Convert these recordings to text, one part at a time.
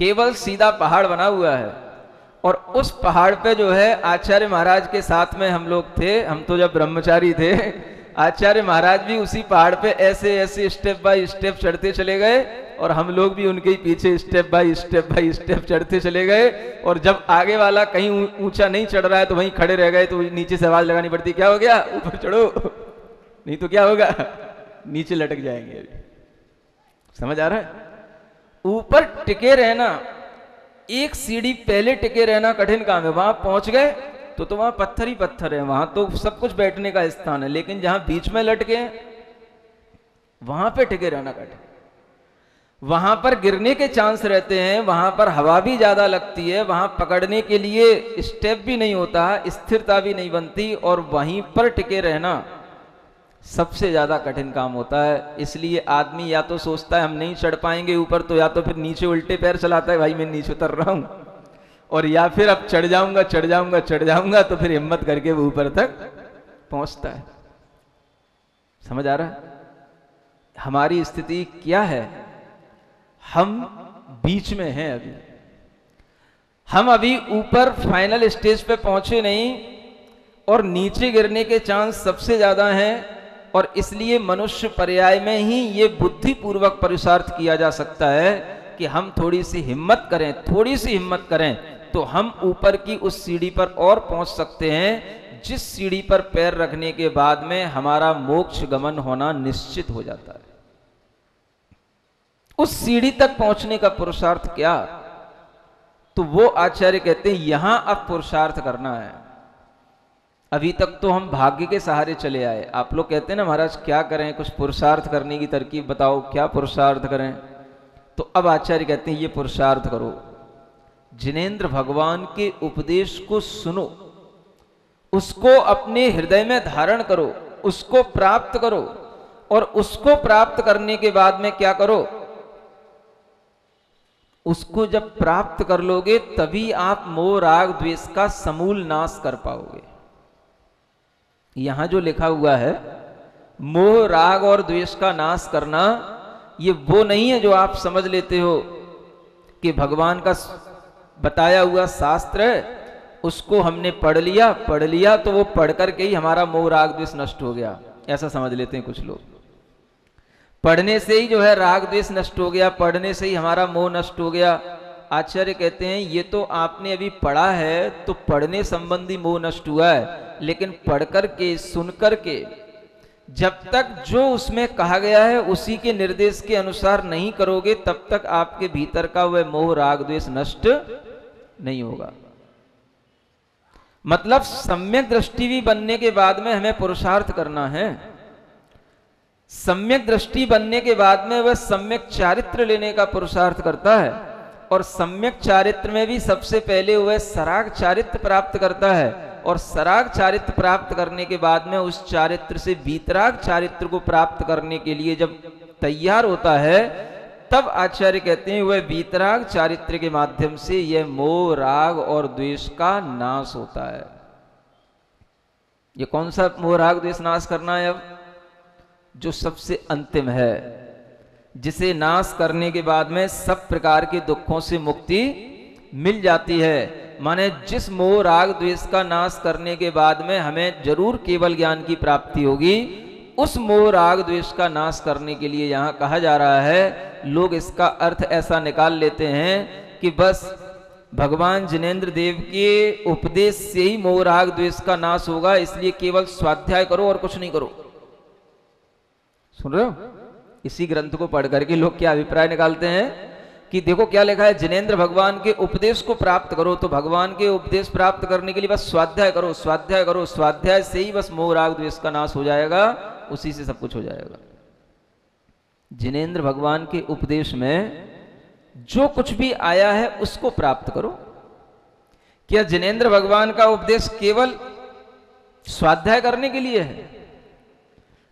केवल सीधा पहाड़ बना हुआ है, और उस पहाड़ पे जो है आचार्य महाराज के साथ में हम लोग थे, हम तो जब ब्रह्मचारी थे, आचार्य महाराज भी उसी पहाड़ पे ऐसे ऐसे स्टेप बाय स्टेप चढ़ते चले गए, और हम लोग भी उनके ही पीछे स्टेप बाय स्टेप चढ़ते चले गए। और जब आगे वाला कहीं ऊंचा नहीं चढ़ रहा है तो वहीं खड़े रह गए, तो नीचे से आवाज लगानी पड़ती, क्या हो गया, ऊपर चढ़ो, नहीं तो क्या होगा, नीचे लटक जाएंगे। अभी समझ आ रहा है? ऊपर टिके रहना, एक सीढ़ी पहले टिके रहना कठिन काम है। वहां पहुंच गए तो वहां पत्थर ही पत्थर है, वहां तो सब कुछ बैठने का स्थान है, लेकिन जहां बीच में लटके वहां पे टिके रहना कठिन। वहां पर गिरने के चांस रहते हैं, वहां पर हवा भी ज्यादा लगती है, वहां पकड़ने के लिए स्टेप भी नहीं होता, स्थिरता भी नहीं बनती, और वहीं पर टिके रहना सबसे ज्यादा कठिन काम होता है। इसलिए आदमी या तो सोचता है हम नहीं चढ़ पाएंगे ऊपर, तो या तो फिर नीचे उल्टे पैर चलाता है, भाई मैं नीचे उतर रहा हूं, और या फिर अब चढ़ जाऊंगा, तो फिर हिम्मत करके वो ऊपर तक पहुंचता है। समझ आ रहा है? हमारी स्थिति क्या है? हम बीच में हैं अभी, हम अभी ऊपर फाइनल स्टेज पे पहुंचे नहीं, और नीचे गिरने के चांस सबसे ज्यादा हैं। और इसलिए मनुष्य पर्याय में ही ये बुद्धिपूर्वक पुरुषार्थ किया जा सकता है कि हम थोड़ी सी हिम्मत करें, तो हम ऊपर की उस सीढ़ी पर और पहुंच सकते हैं, जिस सीढ़ी पर पैर रखने के बाद में हमारा मोक्ष गमन होना निश्चित हो जाता है। उस सीढ़ी तक पहुंचने का पुरुषार्थ क्या? तो वो आचार्य कहते हैं यहां अब पुरुषार्थ करना है। अभी तक तो हम भाग्य के सहारे चले आए। आप लोग कहते हैं ना महाराज क्या करें, कुछ पुरुषार्थ करने की तरकीब बताओ, क्या पुरुषार्थ करें? तो अब आचार्य कहते हैं ये पुरुषार्थ करो, जिनेंद्र भगवान के उपदेश को सुनो, उसको अपने हृदय में धारण करो, उसको प्राप्त करो, और उसको प्राप्त करने के बाद में क्या करो? उसको जब प्राप्त कर लोगे तभी आप मोह राग द्वेष का समूल नाश कर पाओगे। यहां जो लिखा हुआ है मोह राग और द्वेष का नाश करना, ये वो नहीं है जो आप समझ लेते हो कि भगवान का बताया हुआ शास्त्र है, उसको हमने पढ़ लिया तो वो पढ़ करके ही हमारा मोह राग द्वेष नष्ट हो गया, ऐसा समझ लेते हैं कुछ लोग। पढ़ने से ही जो है राग द्वेष नष्ट हो गया, पढ़ने से ही हमारा मोह नष्ट हो गया। आचार्य कहते हैं ये तो आपने अभी पढ़ा है तो पढ़ने संबंधी मोह नष्ट हुआ है, लेकिन पढ़ करके सुन करके जब तक जो उसमें कहा गया है उसी के निर्देश के अनुसार नहीं करोगे, तब तक आपके भीतर का वह मोह राग द्वेष नष्ट नहीं होगा। मतलब सम्यक दृष्टि भी बनने के बाद में हमें पुरुषार्थ करना है। सम्यक दृष्टि बनने के बाद में वह सम्यक चारित्र लेने का पुरुषार्थ करता है, और सम्यक चारित्र में भी सबसे पहले वह सराग चारित्र प्राप्त करता है, और सराग चारित्र प्राप्त करने के बाद में उस चारित्र से वीतराग चारित्र को प्राप्त करने के लिए जब तैयार होता है, तब आचार्य कहते हैं वह वीतराग चारित्र के माध्यम से यह मोह राग और द्वेष का नाश होता है। ये कौन सा मोह राग द्वेष नाश करना है? अब जो सबसे अंतिम है, जिसे नाश करने के बाद में सब प्रकार के दुखों से मुक्ति मिल जाती है। माने जिस मोह राग द्वेष का नाश करने के बाद में हमें जरूर केवल ज्ञान की प्राप्ति होगी, उस मोह राग द्वेष का नाश करने के लिए यहां कहा जा रहा है। लोग इसका अर्थ ऐसा निकाल लेते हैं कि बस भगवान जिनेंद्र देव के उपदेश से ही मोह राग द्वेष का नाश होगा, इसलिए केवल स्वाध्याय करो और कुछ नहीं करो। सुन रहे हो? इसी ग्रंथ को पढ़ करके लोग क्या अभिप्राय निकालते हैं कि देखो क्या लिखा है, जिनेंद्र भगवान के उपदेश को प्राप्त करो, तो भगवान के उपदेश प्राप्त करने के लिए बस स्वाध्याय करो, स्वाध्याय करो, स्वाध्याय से ही बस मोह राग द्वेष का नाश हो जाएगा, उसी से सब कुछ हो जाएगा। जिनेंद्र भगवान के उपदेश में जो कुछ भी आया है उसको प्राप्त करो। क्या जिनेंद्र भगवान का उपदेश केवल स्वाध्याय करने के लिए है?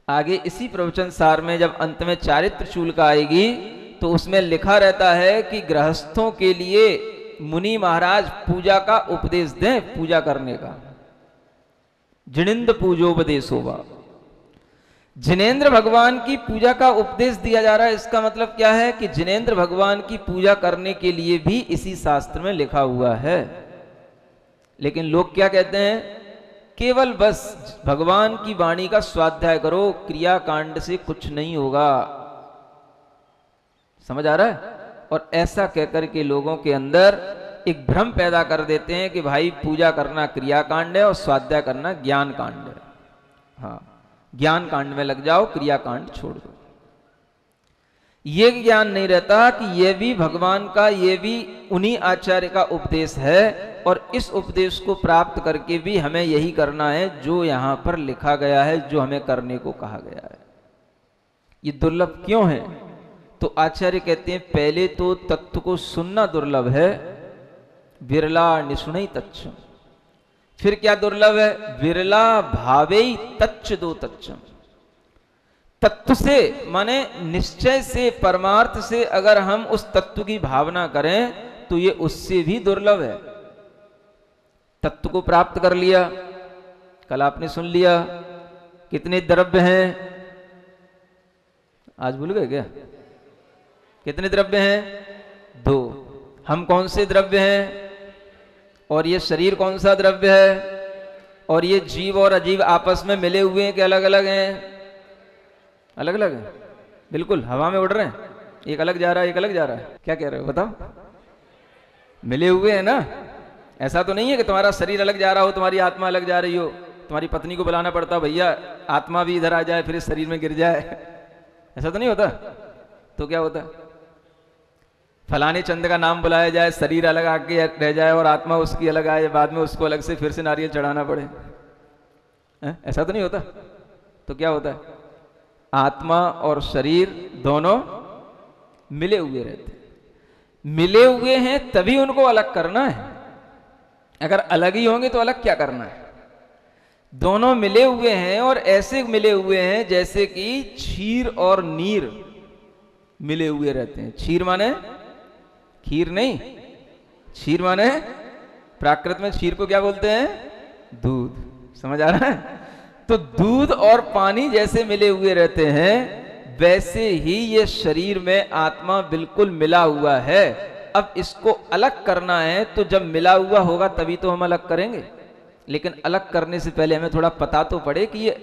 आगे इसी प्रवचन सार में जब अंत में चारित्र चूलिका आएगी तो उसमें लिखा रहता है कि गृहस्थों के लिए मुनि महाराज पूजा का उपदेश दें, पूजा करने का। जिनिंद पूजोपदेश होगा। जिनेंद्र भगवान की पूजा का उपदेश दिया जा रहा है। इसका मतलब क्या है कि जिनेंद्र भगवान की पूजा करने के लिए भी इसी शास्त्र में लिखा हुआ है। लेकिन लोग क्या कहते हैं, केवल बस भगवान की वाणी का स्वाध्याय करो, क्रिया कांड से कुछ नहीं होगा। समझ आ रहा है? और ऐसा कहकर के लोगों के अंदर एक भ्रम पैदा कर देते हैं कि भाई पूजा करना क्रिया कांड है और स्वाध्याय करना ज्ञान कांड है। हाँ, ज्ञान कांड में लग जाओ, क्रिया कांड छोड़ दो। ये ज्ञान नहीं रहता कि ये भी भगवान का, ये भी उन्हीं आचार्य का उपदेश है और इस उपदेश को प्राप्त करके भी हमें यही करना है जो यहां पर लिखा गया है, जो हमें करने को कहा गया है। ये दुर्लभ क्यों है? तो आचार्य कहते हैं पहले तो तत्व को सुनना दुर्लभ है, विरला निशुणई तच्चम। फिर क्या दुर्लभ है? विरला भावेई तच्च दो तच्चम। तत्व से माने निश्चय से, परमार्थ से अगर हम उस तत्व की भावना करें तो ये उससे भी दुर्लभ है। तत्व को प्राप्त कर लिया, कल आपने सुन लिया कितने द्रव्य हैं, आज भूल गए क्या? कितने द्रव्य हैं? 2। हम कौन से द्रव्य हैं और ये शरीर कौन सा द्रव्य है, और ये जीव और अजीव आपस में मिले हुए हैं कि अलग अलग हैं? अलग अलग है, बिल्कुल हवा में उड़ रहे हैं, एक अलग जा रहा है एक अलग जा रहा है। क्या कह रहे हो बताओ? मिले हुए हैं ना। ऐसा तो नहीं है कि तुम्हारा शरीर अलग जा रहा हो, तुम्हारी आत्मा अलग जा रही हो। तुम्हारी पत्नी को बुलाना पड़ता, भैया आत्मा भी इधर आ जाए फिर इस शरीर में गिर जाए, ऐसा तो नहीं होता। तो क्या होता? फलाने चंद का नाम बुलाया जाए, शरीर अलग आके रह जाए और आत्मा उसकी अलग आए, बाद में उसको अलग से फिर से नारियल चढ़ाना पड़े। ऐसा तो नहीं होता। तो क्या होता है? आत्मा और शरीर दोनों मिले हुए रहते हैं। मिले हुए हैं तभी उनको अलग करना है। अगर अलग ही होंगे तो अलग क्या करना है? दोनों मिले हुए हैं और ऐसे मिले हुए हैं जैसे कि क्षीर और नीर मिले हुए रहते हैं। क्षीर माने खीर नहीं, क्षीर माने प्राकृत में क्षीर को क्या बोलते हैं? दूध। समझ आ रहा है? तो दूध और पानी जैसे मिले हुए रहते हैं, वैसे ही ये शरीर में आत्मा बिल्कुल मिला हुआ है। अब इसको अलग करना है तो जब मिला हुआ होगा तभी तो हम अलग करेंगे। लेकिन अलग करने से पहले हमें थोड़ा पता तो पड़े कि ये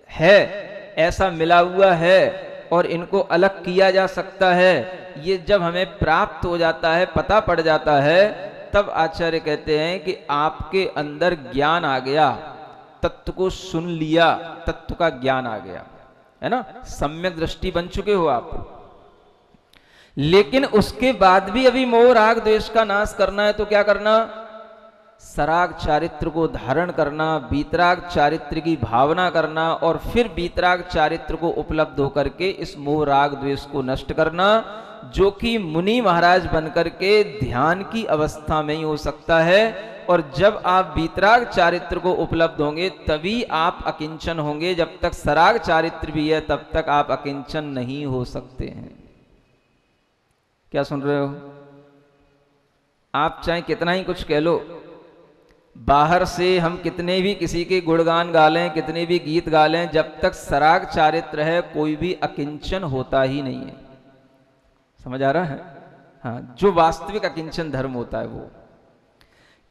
है, ऐसा मिला हुआ है और इनको अलग किया जा सकता है। ये जब हमें प्राप्त हो जाता है, पता पड़ जाता है, तब आचार्य कहते हैं कि आपके अंदर ज्ञान आ गया, तत्व को सुन लिया, तत्व का ज्ञान आ गया, है ना। सम्यक दृष्टि बन चुके हो आप। लेकिन उसके बाद भी अभी मोह राग द्वेष का नाश करना है तो क्या करना? सराग चारित्र को धारण करना, बीतराग चारित्र की भावना करना और फिर बीतराग चारित्र को उपलब्ध होकर के इस मोह राग द्वेष को नष्ट करना, जो कि मुनि महाराज बनकर के ध्यान की अवस्था में ही हो सकता है। और जब आप बीतराग चारित्र को उपलब्ध होंगे तभी आप अकिंचन होंगे। जब तक सराग चारित्र भी है तब तक आप अकिंचन नहीं हो सकते हैं। क्या सुन रहे हो? आप चाहे कितना ही कुछ कह लो, बाहर से हम कितने भी किसी के गुणगान गा लें, कितने भी गीत गा लें, जब तक सराग चारित्र है कोई भी अकिंचन होता ही नहीं है। समझ आ रहा है? हाँ, जो वास्तविक अकिंचन धर्म होता है वो।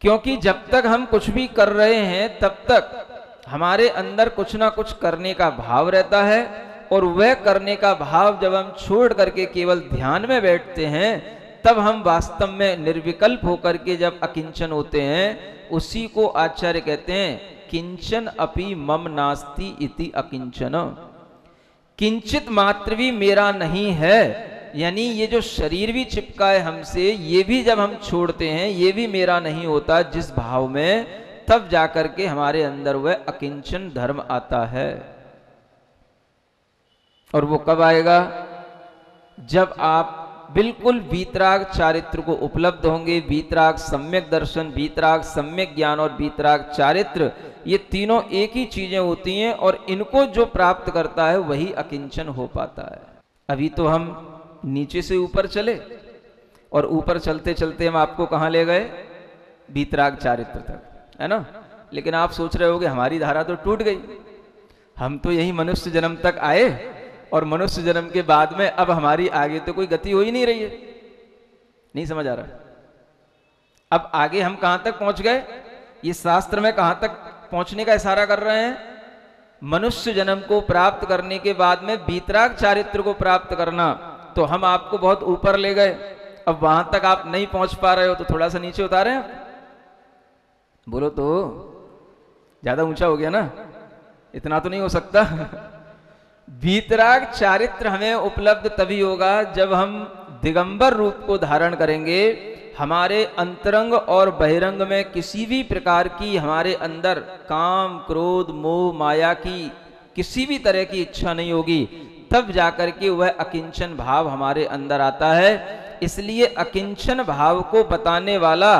क्योंकि जब तक हम कुछ भी कर रहे हैं तब तक हमारे अंदर कुछ ना कुछ करने का भाव रहता है, और वह करने का भाव जब हम छोड़ करके केवल ध्यान में बैठते हैं तब हम वास्तव में निर्विकल्प होकर के जब अकिंचन होते हैं, उसी को आचार्य कहते हैं किंचन अपि मम नास्ति इति अकिंचन। किंचित मात्र भी मेरा नहीं है, यानी ये जो शरीर भी चिपका है हमसे, ये भी जब हम छोड़ते हैं ये भी मेरा नहीं होता जिस भाव में, तब जाकर के हमारे अंदर वह अकिंचन धर्म आता है। और वो कब आएगा? जब आप बिल्कुल बीतराग चारित्र को उपलब्ध होंगे। बीतराग सम्यक दर्शन, बीतराग सम्यक ज्ञान और बीतराग चारित्र, ये तीनों एक ही चीजें होती हैं और इनको जो प्राप्त करता है वही अकिंचन हो पाता है। अभी तो हम नीचे से ऊपर चले और ऊपर चलते चलते हम आपको कहां ले गए? बीतराग चारित्र तक, है ना। लेकिन आप सोच रहे होगे हमारी धारा तो टूट गई, हम तो यही मनुष्य जन्म तक आए और मनुष्य जन्म के बाद में अब हमारी आगे तो कोई गति हो ही नहीं रही है। नहीं समझ आ रहा? अब आगे हम कहां तक पहुंच गए? ये शास्त्र में कहां तक पहुंचने का इशारा कर रहे हैं? मनुष्य जन्म को प्राप्त करने के बाद में वीतराग चारित्र को प्राप्त करना, तो हम आपको बहुत ऊपर ले गए। अब वहां तक आप नहीं पहुंच पा रहे हो तो थोड़ा सा नीचे उतारे आप। बोलो तो, ज्यादा ऊंचा हो गया ना, इतना तो नहीं हो सकता। वीतराग चारित्र हमें उपलब्ध तभी होगा जब हम दिगंबर रूप को धारण करेंगे। हमारे अंतरंग और बहिरंग में किसी भी प्रकार की हमारे अंदर काम, क्रोध, मोह, माया की किसी भी तरह की इच्छा नहीं होगी, तब जाकर के वह अकिंचन भाव हमारे अंदर आता है। इसलिए अकिंचन भाव को बताने वाला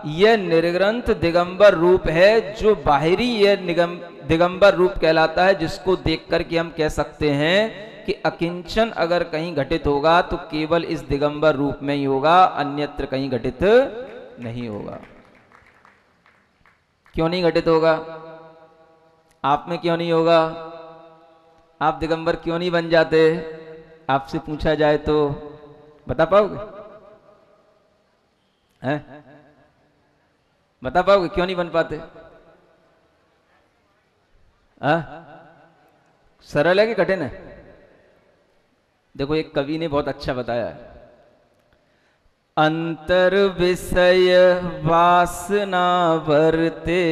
यह निर्ग्रंथ दिगंबर रूप है, जो बाहरी यह दिगंबर रूप कहलाता है, जिसको देख करके हम कह सकते हैं कि अकिंचन अगर कहीं घटित होगा तो केवल इस दिगंबर रूप में ही होगा, अन्यत्र कहीं घटित नहीं होगा। क्यों नहीं घटित होगा? आप में क्यों नहीं होगा? आप दिगंबर क्यों नहीं बन जाते? आपसे पूछा जाए तो बता पाओगे? हैं? बता पाओगे क्यों नहीं बन पाते? सरल है कि कठिन है? देखो, एक कवि ने बहुत अच्छा बताया है। अंतर विषय वासना वर्ते,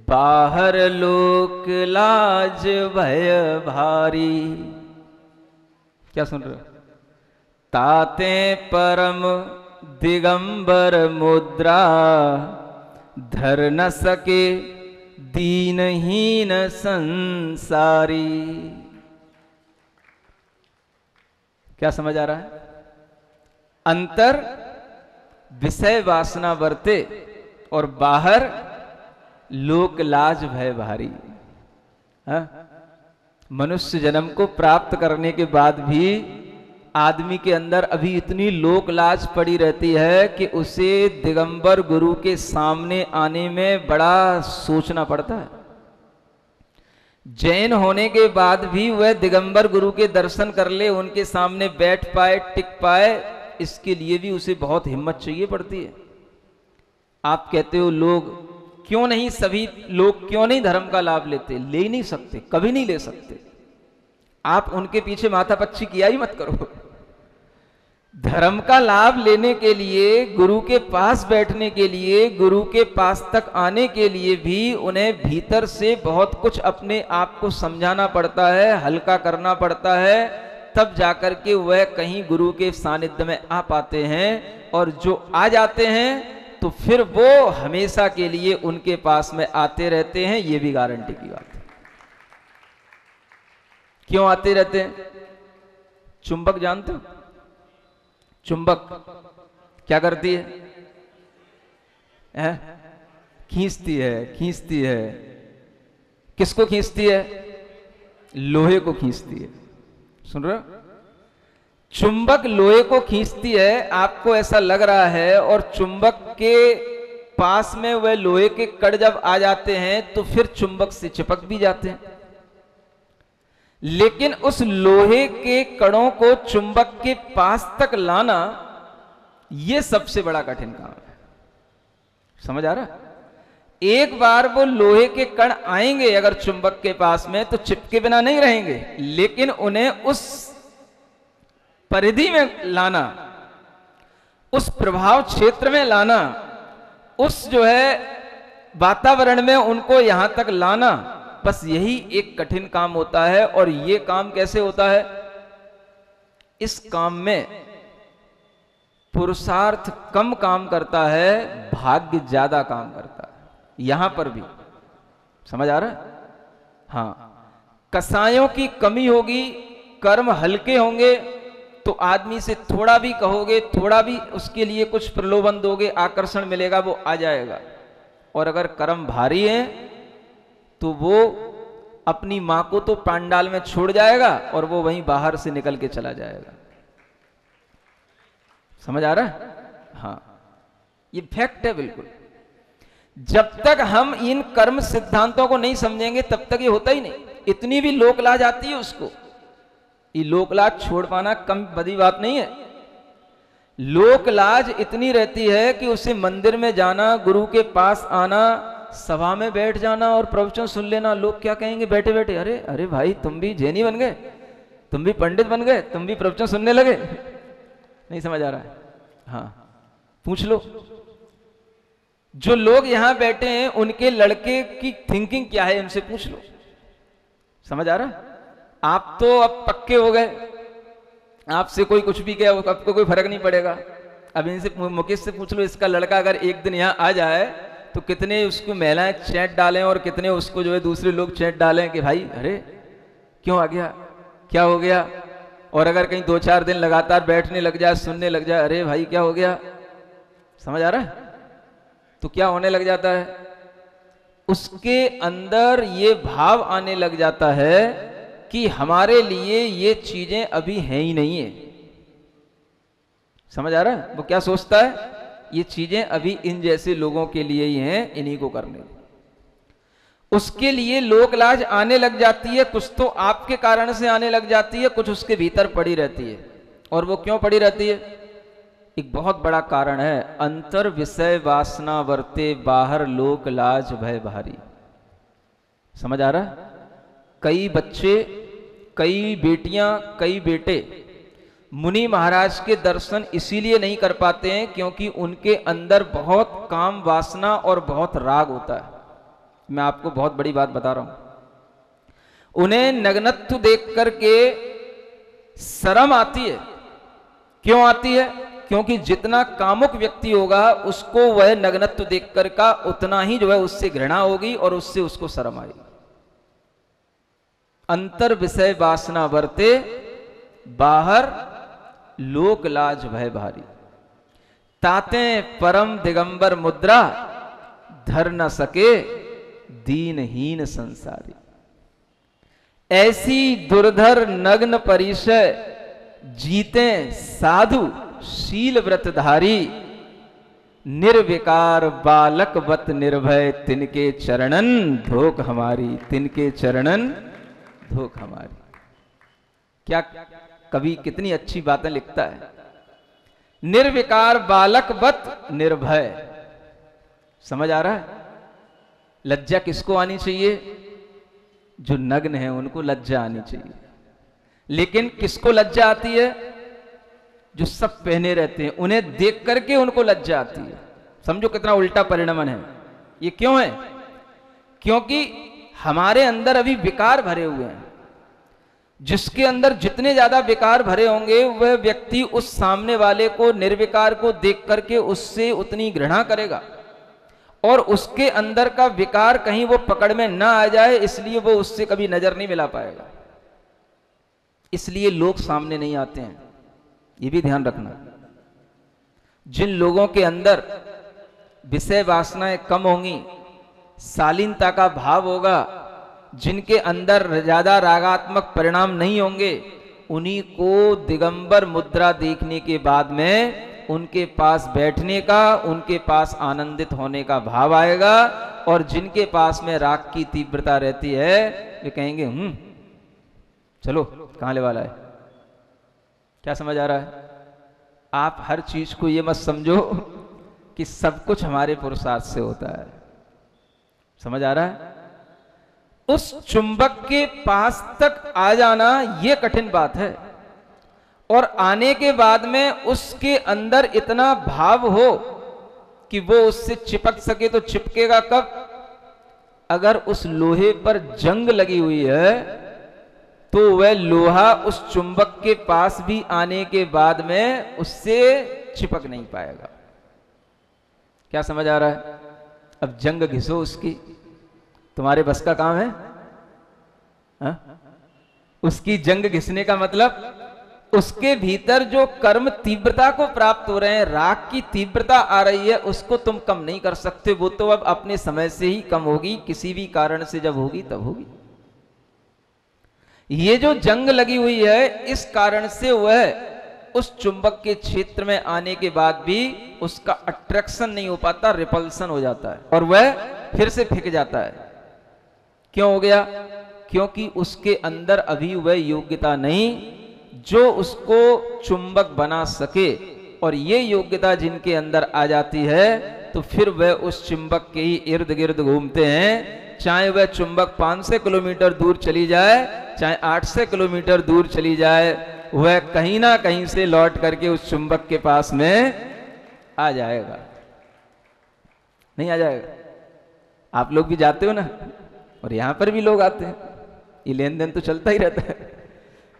बाहर लोक लाज भय भारी। क्या सुन रहे हो? ताते परम दिगंबर मुद्रा, धर न सके दीनहीन संसारी। क्या समझ आ रहा है? अंतर विषय वासना वर्ते और बाहर लोक लाज भय भारी। मनुष्य जन्म को प्राप्त करने के बाद भी आदमी के अंदर अभी इतनी लोक लाज पड़ी रहती है कि उसे दिगंबर गुरु के सामने आने में बड़ा सोचना पड़ता है। जैन होने के बाद भी वह दिगंबर गुरु के दर्शन कर ले, उनके सामने बैठ पाए, टिक पाए, इसके लिए भी उसे बहुत हिम्मत चाहिए पड़ती है। आप कहते हो लोग क्यों नहीं, सभी लोग क्यों नहीं धर्म का लाभ लेते? ले ही नहीं सकते, कभी नहीं ले सकते। आप उनके पीछे माथापच्ची किया ही मत करो। धर्म का लाभ लेने के लिए, गुरु के पास बैठने के लिए, गुरु के पास तक आने के लिए भी उन्हें भीतर से बहुत कुछ अपने आप को समझाना पड़ता है, हल्का करना पड़ता है, तब जाकर के वह कहीं गुरु के सानिध्य में आ पाते हैं। और जो आ जाते हैं तो फिर वो हमेशा के लिए उनके पास में आते रहते हैं, ये भी गारंटी की बात है। क्यों आते रहते हैं? चुंबक जानते हो? चुंबक क्या करती है? खींचती है, खींचती है। किसको खींचती है? लोहे को खींचती है। सुन रहे हो? चुंबक लोहे को खींचती है। आपको ऐसा लग रहा है, और चुंबक के पास में वह लोहे के कण जब आ जाते हैं तो फिर चुंबक से चिपक भी जाते हैं। लेकिन उस लोहे के कणों को चुंबक के पास तक लाना, यह सबसे बड़ा कठिन काम है। समझ आ रहा? एक बार वो लोहे के कण आएंगे अगर चुंबक के पास में, तो चिपके बिना नहीं रहेंगे, लेकिन उन्हें उस परिधि में लाना, उस प्रभाव क्षेत्र में लाना, उस जो है वातावरण में उनको यहां तक लाना, बस यही एक कठिन काम होता है। और ये काम कैसे होता है? इस काम में पुरुषार्थ कम काम करता है, भाग्य ज्यादा काम करता है। यहां पर भी समझ आ रहा है? हां, कसायों की कमी होगी, कर्म हल्के होंगे, तो आदमी से थोड़ा भी कहोगे, थोड़ा भी उसके लिए कुछ प्रलोभन दोगे, आकर्षण मिलेगा, वो आ जाएगा। और अगर कर्म भारी है तो वो अपनी मां को तो पांडाल में छोड़ जाएगा और वो वहीं बाहर से निकल के चला जाएगा। समझ आ रहा है? हाँ, ये फैक्ट है बिल्कुल। जब तक हम इन कर्म सिद्धांतों को नहीं समझेंगे तब तक ये होता ही नहीं। इतनी भी लोक लाज आती है उसको, ये लोक लाज छोड़ पाना कम बड़ी बात नहीं है। लोक लाज इतनी रहती है कि उसे मंदिर में जाना, गुरु के पास आना, सभा में बैठ जाना और प्रवचन सुन लेना। लोग क्या कहेंगे बैठे बैठे, अरे अरे भाई तुम भी जैनी बन गए, तुम भी पंडित बन गए, तुम भी प्रवचन सुनने लगे। नहीं समझ आ रहा है? हाँ, पूछ लो जो लोग यहां बैठे हैं उनके लड़के की थिंकिंग क्या है, उनसे पूछ लो। समझ आ रहा है? आप तो अब पक्के हो गए, आपसे कोई कुछ भी कहे आपको कोई फर्क नहीं पड़ेगा। अब इनसे मुकेश से पूछ लो, इसका लड़का अगर एक दिन यहाँ आ जाए तो कितने उसको महिलाएं चैट डालें और कितने उसको जो है दूसरे लोग चैट डालें कि भाई अरे क्यों आ गया, क्या हो गया। और अगर कहीं 2-4 दिन लगातार बैठने लग जाए, सुनने लग जाए, अरे भाई क्या हो गया। समझ आ रहा है? तो क्या होने लग जाता है, उसके अंदर ये भाव आने लग जाता है कि हमारे लिए ये चीजें अभी हैं ही नहीं है। समझ आ रहा है? वो क्या सोचता है, ये चीजें अभी इन जैसे लोगों के लिए ही हैं, इन्हीं को करने। उसके लिए लोक लाज आने लग जाती है, कुछ तो आपके कारण से आने लग जाती है, कुछ उसके भीतर पड़ी रहती है। और वो क्यों पड़ी रहती है? एक बहुत बड़ा कारण है, अंतर विषय वासना वर्ते, बाहर लोक लाज भय भारी। समझ आ रहा है? कई बच्चे, कई बेटियां, कई बेटे मुनि महाराज के दर्शन इसीलिए नहीं कर पाते हैं क्योंकि उनके अंदर बहुत काम वासना और बहुत राग होता है। मैं आपको बहुत बड़ी बात बता रहा हूं, उन्हें नग्नत्व देख करके शर्म आती है। क्यों आती है? क्योंकि जितना कामुक व्यक्ति होगा उसको वह नग्नत्व देखकर का उतना ही जो है उससे घृणा होगी और उससे उसको शर्म आएगी। अंतर विषय वासना वर्ते, बाहर लोक लाज भय भारी। ताते परम दिगंबर मुद्रा, धर न सके दीनहीन संसारी। ऐसी दुर्धर नग्न परिचय, जीते साधु शील व्रतधारी। निर्विकार बालक वत निर्भय, तिनके चरणन धोख हमारी, तिनके चरणन धोख हमारी। क्या कवि कितनी अच्छी बातें लिखता है। निर्विकार बालक वत निर्भय। समझ आ रहा है? लज्जा किसको आनी चाहिए? जो नग्न है उनको लज्जा आनी चाहिए। लेकिन किसको लज्जा आती है? जो सब पहने रहते हैं उन्हें देख करके उनको लज्जा आती है। समझो कितना उल्टा परिणमन है। ये क्यों है? क्योंकि हमारे अंदर अभी विकार भरे हुए हैं। जिसके अंदर जितने ज्यादा विकार भरे होंगे वह व्यक्ति उस सामने वाले को, निर्विकार को देख करके उससे उतनी घृणा करेगा और उसके अंदर का विकार कहीं वो पकड़ में ना आ जाए इसलिए वो उससे कभी नजर नहीं मिला पाएगा। इसलिए लोग सामने नहीं आते हैं, ये भी ध्यान रखना। जिन लोगों के अंदर विषय वासनाएं कम होंगी, शालीनता का भाव होगा, जिनके अंदर ज्यादा रागात्मक परिणाम नहीं होंगे, उन्हीं को दिगंबर मुद्रा देखने के बाद में उनके पास बैठने का, उनके पास आनंदित होने का भाव आएगा। और जिनके पास में राग की तीव्रता रहती है वे कहेंगे चलो कहां ले वाला है। क्या समझ आ रहा है? आप हर चीज को ये मत समझो कि सब कुछ हमारे पुरुषार्थ से होता है। समझ आ रहा है? उस चुंबक के पास तक आ जाना यह कठिन बात है। और आने के बाद में उसके अंदर इतना भाव हो कि वो उससे चिपक सके। तो चिपकेगा कब? अगर उस लोहे पर जंग लगी हुई है तो वह लोहा उस चुंबक के पास भी आने के बाद में उससे चिपक नहीं पाएगा। क्या समझ आ रहा है? अब जंग घिसो उसकी, तुम्हारे बस का काम है? हा? उसकी जंग घिसने का मतलब उसके भीतर जो कर्म तीव्रता को प्राप्त हो रहे हैं, राग की तीव्रता आ रही है, उसको तुम कम नहीं कर सकते। वो तो अब अपने समय से ही कम होगी, किसी भी कारण से जब होगी तब होगी। ये जो जंग लगी हुई है इस कारण से वह उस चुंबक के क्षेत्र में आने के बाद भी उसका अट्रैक्शन नहीं हो पाता, रिपल्सन हो जाता है और वह फिर से फेंक जाता है। क्यों हो गया? क्योंकि उसके अंदर अभी वह योग्यता नहीं जो उसको चुंबक बना सके, और ये योग्यता जिनके अंदर आ जाती है तो फिर वह उस चुंबक के ही इर्द गिर्द घूमते हैं। चाहे वह चुंबक 500 किलोमीटर दूर चली जाए, चाहे 800 किलोमीटर दूर चली जाए, वह कहीं ना कहीं से लौट करके उस चुंबक के पास में आ जाएगा। नहीं आ जाएगा? आप लोग भी जाते हो ना, और यहां पर भी लोग आते हैं, ये लेन देन तो चलता ही रहता है।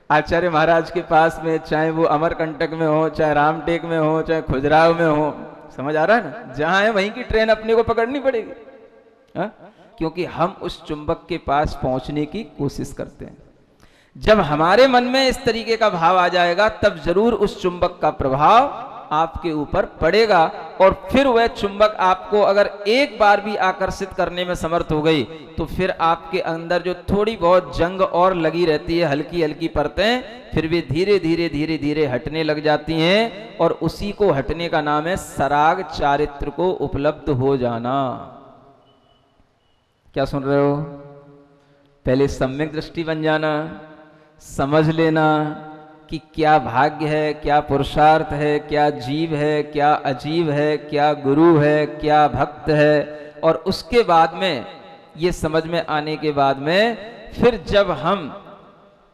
आचार्य महाराज के पास में, चाहे वो अमरकंटक में हो, चाहे रामटेक में हो, चाहे खुजराव में हो, समझ आ रहा है ना, जहां है वहीं की ट्रेन अपने को पकड़नी पड़ेगी। हा? क्योंकि हम उस चुंबक के पास पहुंचने की कोशिश करते हैं। जब हमारे मन में इस तरीके का भाव आ जाएगा तब जरूर उस चुंबक का प्रभाव आपके ऊपर पड़ेगा, और फिर वह चुंबक आपको अगर एक बार भी आकर्षित करने में समर्थ हो गई तो फिर आपके अंदर जो थोड़ी बहुत जंग और लगी रहती है, हल्की हल्की परतें, फिर भी धीरे धीरे धीरे धीरे हटने लग जाती हैं, और उसी को हटने का नाम है सराग चारित्र को उपलब्ध हो जाना। क्या सुन रहे हो? पहले सम्यक दृष्टि बन जाना, समझ लेना कि क्या भाग्य है, क्या पुरुषार्थ है, क्या जीव है, क्या अजीव है, क्या गुरु है, क्या भक्त है, और उसके बाद में ये समझ में आने के बाद में फिर जब हम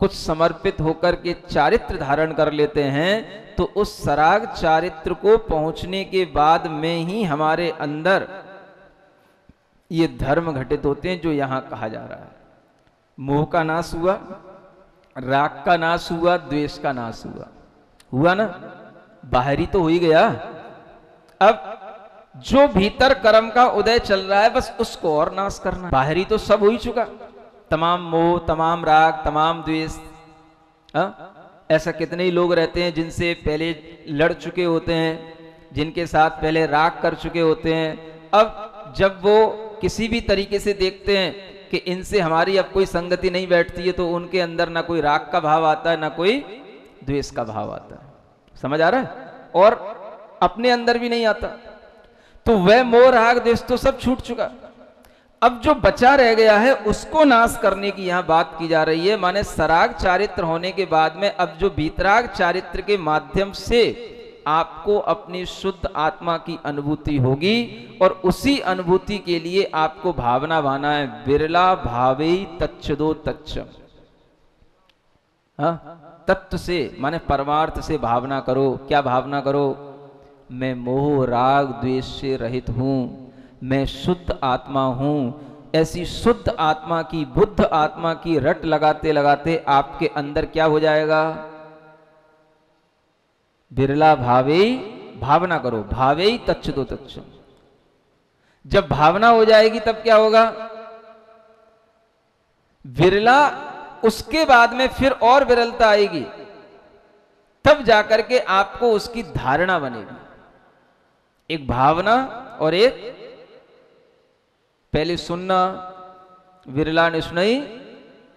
कुछ समर्पित होकर के चारित्र धारण कर लेते हैं तो उस सराग चारित्र को पहुंचने के बाद में ही हमारे अंदर ये धर्म घटित होते हैं जो यहां कहा जा रहा है। मोह का नाश हुआ, राग का नाश हुआ, द्वेष का नाश हुआ, हुआ ना? बाहरी तो हो ही गया। अब जो भीतर कर्म का उदय चल रहा है बस उसको और नाश करना। बाहरी तो सब हो ही चुका, तमाम मोह, तमाम राग, तमाम द्वेष। ऐसा कितने ही लोग रहते हैं जिनसे पहले लड़ चुके होते हैं, जिनके साथ पहले राग कर चुके होते हैं। अब जब वो किसी भी तरीके से देखते हैं कि इनसे हमारी अब कोई संगति नहीं बैठती है तो उनके अंदर ना कोई राग का भाव आता है, ना कोई द्वेष का भाव आता है। समझ आ रहा है? और अपने अंदर भी नहीं आता, तो वह मोह राग द्वेष तो सब छूट चुका। अब जो बचा रह गया है उसको नाश करने की यहां बात की जा रही है। माने सराग चारित्र होने के बाद में अब जो भीतराग चारित्र के माध्यम से आपको अपनी शुद्ध आत्मा की अनुभूति होगी, और उसी अनुभूति के लिए आपको भावना भाना है, बिरला भावे तच्छदो तच्छम। तत्व से माने परमार्थ से भावना करो। क्या भावना करो? मैं मोह राग द्वेष से रहित हूं, मैं शुद्ध आत्मा हूं। ऐसी शुद्ध आत्मा की, बुद्ध आत्मा की रट लगाते लगाते आपके अंदर क्या हो जाएगा? बिरला भावे, भावना करो, भावे तच्छदो तच्छम। जब भावना हो जाएगी तब क्या होगा? विरला, उसके बाद में फिर और विरलता आएगी, तब जाकर के आपको उसकी धारणा बनेगी। एक भावना और एक पहले सुनना, विरला ने सुनाई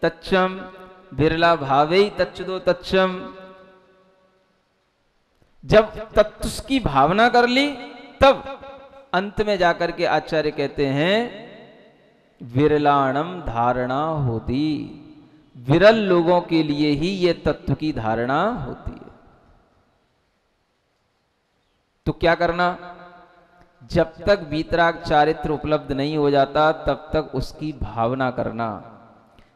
तच्छम, बिरला भावे तच्छदो तच्छम। जब तत्व की भावना कर ली तब अंत में जाकर के आचार्य कहते हैं विरलाणम धारणा होती। विरल लोगों के लिए ही यह तत्व की धारणा होती है। तो क्या करना? जब तक वीतराग चारित्र उपलब्ध नहीं हो जाता तब तक उसकी भावना करना।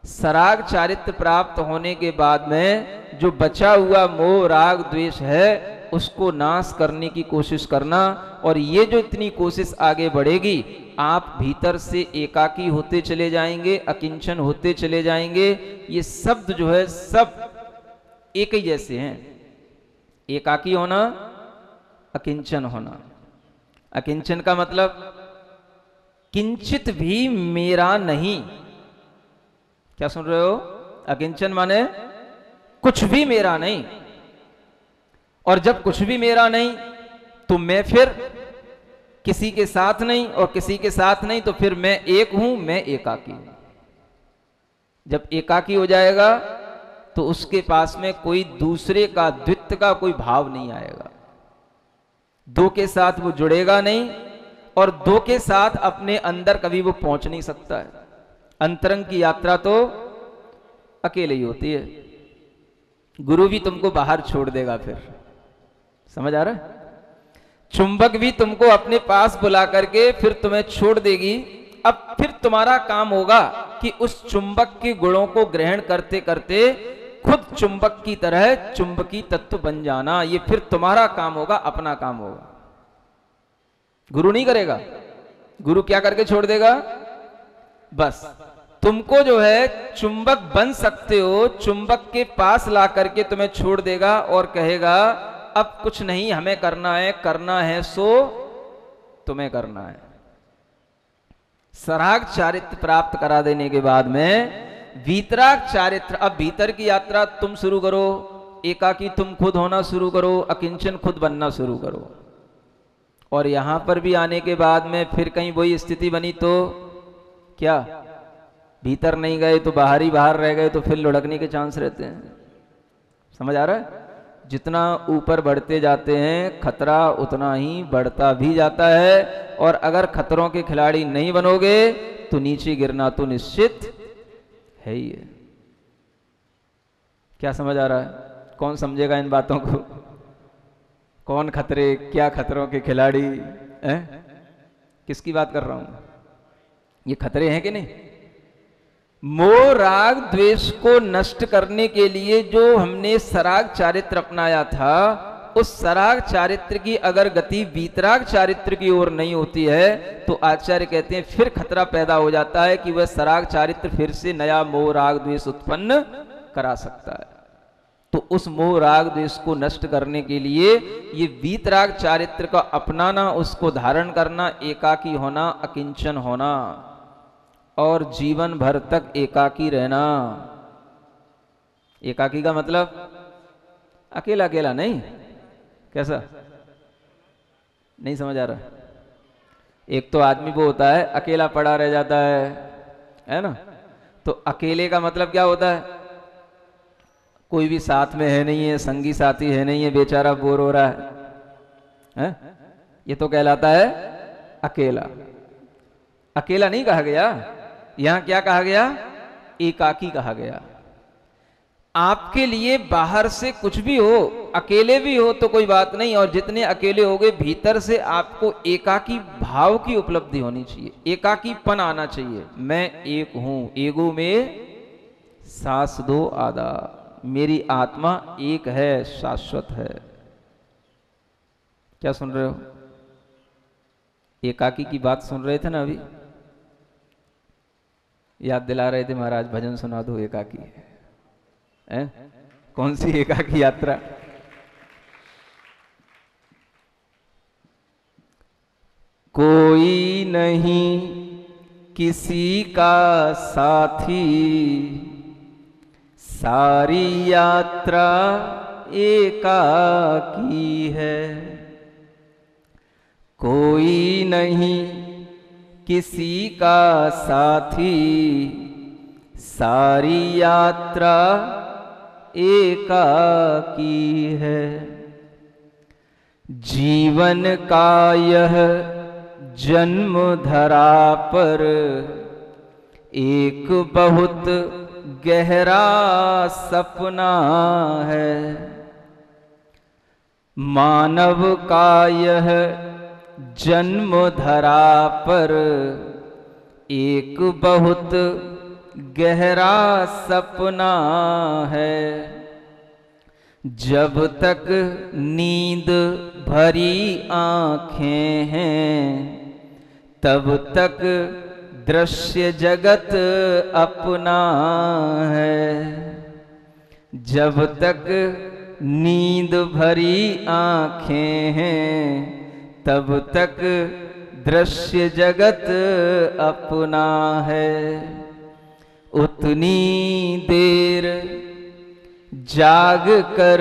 सराग चारित्र प्राप्त होने के बाद में जो बचा हुआ मोह राग द्वेष है उसको नाश करने की कोशिश करना। और ये जो इतनी कोशिश आगे बढ़ेगी, आप भीतर से एकाकी होते चले जाएंगे, अकिंचन होते चले जाएंगे। ये शब्द जो है सब एक ही जैसे हैं। एकाकी होना, अकिंचन होना। अकिंचन का मतलब किंचित भी मेरा नहीं। क्या सुन रहे हो? अकिंचन माने कुछ भी मेरा नहीं। और जब कुछ भी मेरा नहीं तो मैं फिर किसी के साथ नहीं, और किसी के साथ नहीं तो फिर मैं एक हूं, मैं एकाकी हूं। जब एकाकी हो जाएगा तो उसके पास में कोई दूसरे का, द्वित्व का कोई भाव नहीं आएगा। दो के साथ वो जुड़ेगा नहीं और दो के साथ अपने अंदर कभी वो पहुंच नहीं सकता है। अंतरंग की यात्रा तो अकेले ही होती है। गुरु भी तुमको बाहर छोड़ देगा, फिर समझ आ रहा है? चुंबक भी तुमको अपने पास बुला करके फिर तुम्हें छोड़ देगी। अब फिर तुम्हारा काम होगा कि उस चुंबक के गुणों को ग्रहण करते करते खुद चुंबक की तरह चुंबकी तत्व बन जाना। ये फिर तुम्हारा काम होगा, अपना काम होगा, गुरु नहीं करेगा। गुरु क्या करके छोड़ देगा? बस तुमको जो है चुंबक बन सकते हो, चुंबक के पास ला करके तुम्हें छोड़ देगा और कहेगा अब कुछ नहीं हमें करना है सो तुम्हें करना है। सराग चारित्र प्राप्त करा देने के बाद में वीतराग चारित्र, अब भीतर की यात्रा तुम शुरू करो, एकाकी तुम खुद होना शुरू करो, अकिंचन खुद बनना शुरू करो। और यहां पर भी आने के बाद में फिर कहीं वही स्थिति बनी तो क्या, भीतर नहीं गए तो बाहर ही बाहर रह गए तो फिर लुढ़कने के चांस रहते हैं। समझ आ रहा है? जितना ऊपर बढ़ते जाते हैं खतरा उतना ही बढ़ता भी जाता है, और अगर खतरों के खिलाड़ी नहीं बनोगे तो नीचे गिरना तो निश्चित है ही है। क्या समझ आ रहा है? कौन समझेगा इन बातों को? कौन खतरे, क्या खतरों के खिलाड़ी हैं? किसकी बात कर रहा हूं? ये खतरे हैं कि नहीं? मोह राग द्वेष को नष्ट करने के लिए जो हमने सराग चारित्र अपनाया था, उस सराग चारित्र की अगर गति वीतराग चारित्र की ओर नहीं होती है तो आचार्य कहते हैं फिर खतरा पैदा हो जाता है कि वह सराग चारित्र फिर से नया मोह राग द्वेष उत्पन्न करा सकता है। तो उस मोह राग द्वेष को नष्ट करने के लिए ये वीतराग चारित्र का अपनाना, उसको धारण करना, एकाकी होना, अकिंचन होना और जीवन भर तक एकाकी रहना। एकाकी का मतलब अकेला अकेला नहीं, कैसा? नहीं समझ आ रहा? एक तो आदमी वो होता है अकेला पड़ा रह जाता है ना? तो अकेले का मतलब क्या होता है? कोई भी साथ में है नहीं है, संगी साथी है नहीं है, बेचारा बोर हो रहा है? ये तो कहलाता है अकेला। अकेला नहीं कहा गया, यहां क्या कहा गया? एकाकी कहा गया। आपके लिए बाहर से कुछ भी हो, अकेले भी हो तो कोई बात नहीं, और जितने अकेले हो गए भीतर से आपको एकाकी भाव की उपलब्धि होनी चाहिए, एकाकीपन आना चाहिए। मैं एक हूं, एगो में सांस दो आधा, मेरी आत्मा एक है, शाश्वत है। क्या सुन रहे हो? एकाकी की बात सुन रहे थे ना अभी? याद दिला रहे थे महाराज, भजन सुना दो एकाकी है। कौन सी एकाकी यात्रा? कोई नहीं किसी का साथी, सारी यात्रा एकाकी है। कोई नहीं किसी का साथी, सारी यात्रा एकाकी है। जीवन का यह जन्म धरा पर एक बहुत गहरा सपना है। मानव का यह जन्म धरा पर एक बहुत गहरा सपना है। जब तक नींद भरी आंखें हैं तब तक दृश्य जगत अपना है। जब तक नींद भरी आंखें हैं तब तक दृश्य जगत अपना है। उतनी देर जाग कर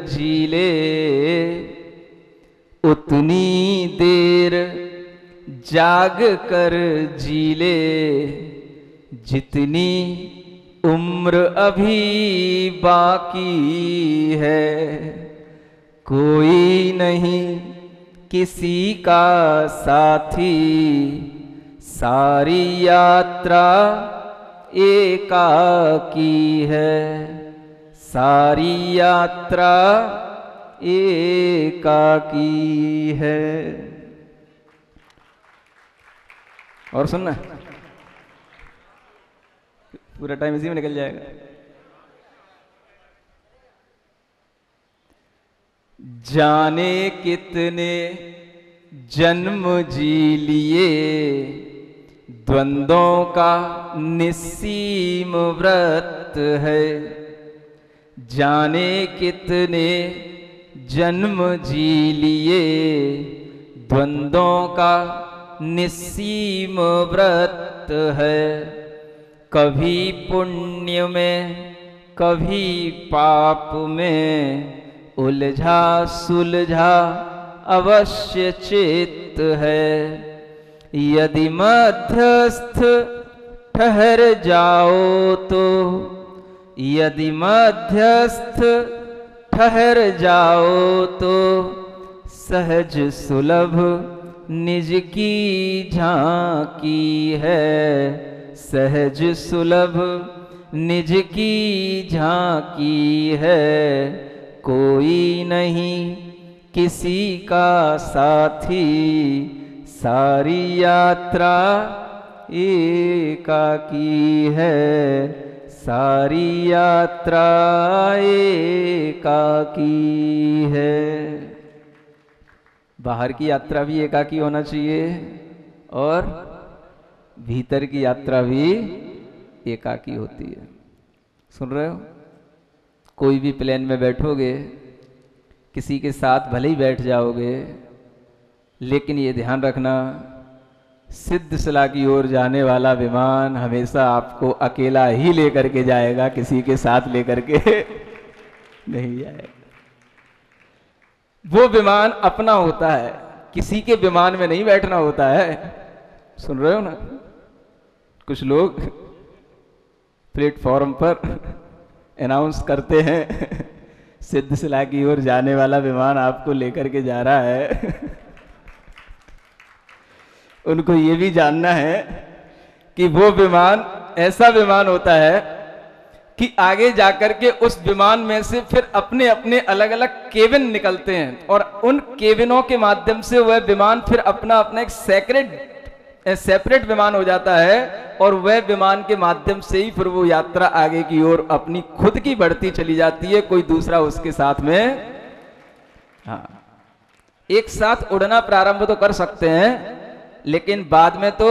जी ले, उतनी देर जाग कर जी ले, जितनी उम्र अभी बाकी है, कोई नहीं किसी का साथी, सारी यात्रा एकाकी है, सारी यात्रा एकाकी है। और सुनना, पूरा टाइम इसी में निकल जाएगा। जाने कितने जन्म जी लिए, द्वंद्वों का निस्सीम व्रत है। जाने कितने जन्म जी लिए, द्वंद्वों का निस्सीम व्रत है। कभी पुण्य में कभी पाप में, उलझा सुलझा अवश्य चित्त है। यदि मध्यस्थ ठहर जाओ तो, यदि मध्यस्थ ठहर जाओ तो, सहज सुलभ निज की झांकी है, सहज सुलभ निज की झांकी है। कोई नहीं किसी का साथी, सारी यात्रा एकाकी है, सारी यात्रा एकाकी है। बाहर की यात्रा भी एकाकी होना चाहिए और भीतर की यात्रा भी एकाकी होती है। सुन रहे हो? कोई भी प्लेन में बैठोगे, किसी के साथ भले ही बैठ जाओगे, लेकिन ये ध्यान रखना, सिद्धशिला की ओर जाने वाला विमान हमेशा आपको अकेला ही लेकर के जाएगा, किसी के साथ लेकर के नहीं जाएगा। वो विमान अपना होता है, किसी के विमान में नहीं बैठना होता है। सुन रहे हो ना? कुछ लोग प्लेटफॉर्म पर अनाउंस करते हैं सिद्धशिला की ओर जाने वाला विमान आपको लेकर के जा रहा है। उनको ये भी जानना है कि वो विमान ऐसा विमान होता है कि आगे जाकर के उस विमान में से फिर अपने अपने अलग अलग केबिन निकलते हैं, और उन केबिनों के माध्यम से वह विमान फिर अपना अपना एक सेपरेट विमान हो जाता है, और वह विमान के माध्यम से ही फिर वो यात्रा आगे की ओर अपनी खुद की बढ़ती चली जाती है, कोई दूसरा उसके साथ में। हाँ, एक साथ उड़ना प्रारंभ तो कर सकते हैं, लेकिन बाद में तो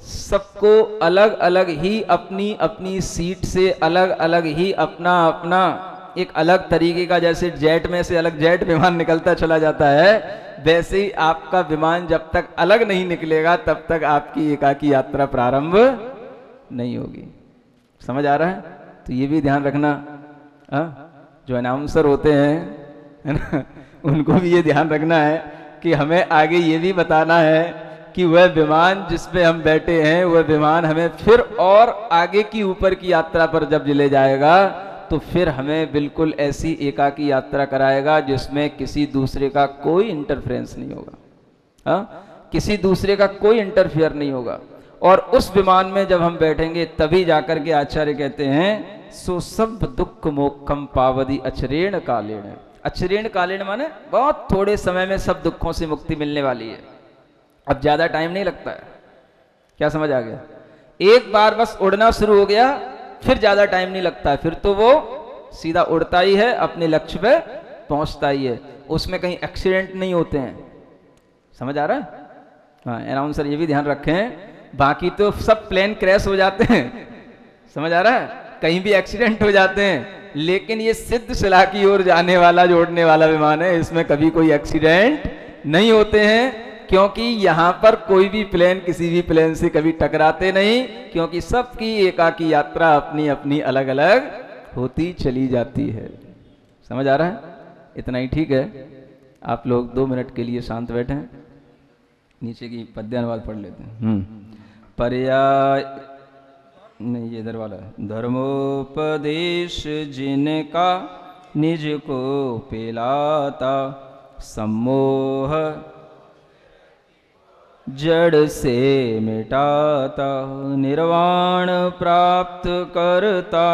सबको अलग अलग ही अपनी अपनी सीट से अलग अलग ही अपना अपना एक अलग तरीके का, जैसे जेट में से अलग जेट विमान निकलता चला जाता है, वैसे ही आपका विमान जब तक अलग नहीं निकलेगा तब तक आपकी एकाकी यात्रा प्रारंभ नहीं होगी। समझ आ रहा है? तो ये भी ध्यान रखना। जो अनाउंसर होते हैं, है ना, उनको भी ये ध्यान रखना है कि हमें आगे ये भी बताना है कि वह विमान जिसपे हम बैठे हैं, वह विमान हमें फिर और आगे की ऊपर की यात्रा पर जब ले जाएगा तो फिर हमें बिल्कुल ऐसी एकाकी यात्रा कराएगा जिसमें किसी दूसरे का कोई इंटरफेरेंस नहीं होगा। किसी दूसरे का कोई इंटरफेयर नहीं होगा। और उस विमान में जब हम बैठेंगे तभी जाकर के आचार्य कहते हैं, सो सब दुख मोक्षम पावदी अचरेण कालेण। अचरेण कालेण माने बहुत थोड़े समय में सब दुखों से मुक्ति मिलने वाली है। अब ज्यादा टाइम नहीं लगता है। क्या समझ आ गया? एक बार बस उड़ना शुरू हो गया, फिर ज्यादा टाइम नहीं लगता है, फिर तो वो सीधा उड़ता ही है, अपने लक्ष्य पे पहुंचता ही है, उसमें कहीं एक्सीडेंट नहीं होते हैं। समझ आ रहा है? हाँ, अनाउंसर ये भी ध्यान रखें, बाकी तो सब प्लेन क्रैश हो जाते हैं। समझ आ रहा है? कहीं भी एक्सीडेंट हो जाते हैं, लेकिन ये सिद्धशिला की ओर जाने वाला जो उड़ने वाला विमान है, इसमें कभी कोई एक्सीडेंट नहीं होते हैं, क्योंकि यहां पर कोई भी प्लेन किसी भी प्लेन से कभी टकराते नहीं, क्योंकि सबकी एकाकी यात्रा अपनी अपनी अलग अलग होती चली जाती है। समझ आ रहा है? इतना ही ठीक है। आप लोग 2 मिनट के लिए शांत बैठे, नीचे की पद्यानुवाद पढ़ लेते हैं। पर्याय नहीं ये इधर वाला है। धर्मोपदेश जिनका निज को पिलाता, सम्मोह जड़ से मिटाता, निर्वाण प्राप्त करता,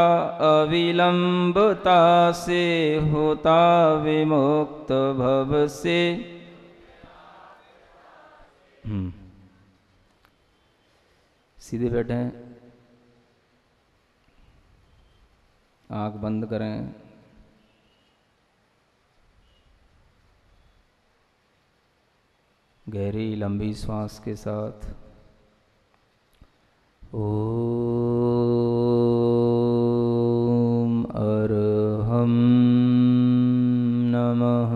अविलंबता से होता विमुक्त भव से। सीधे बैठे हैं, आंख बंद करें, गहरी लंबी श्वास के साथ ओम अरहम नमः।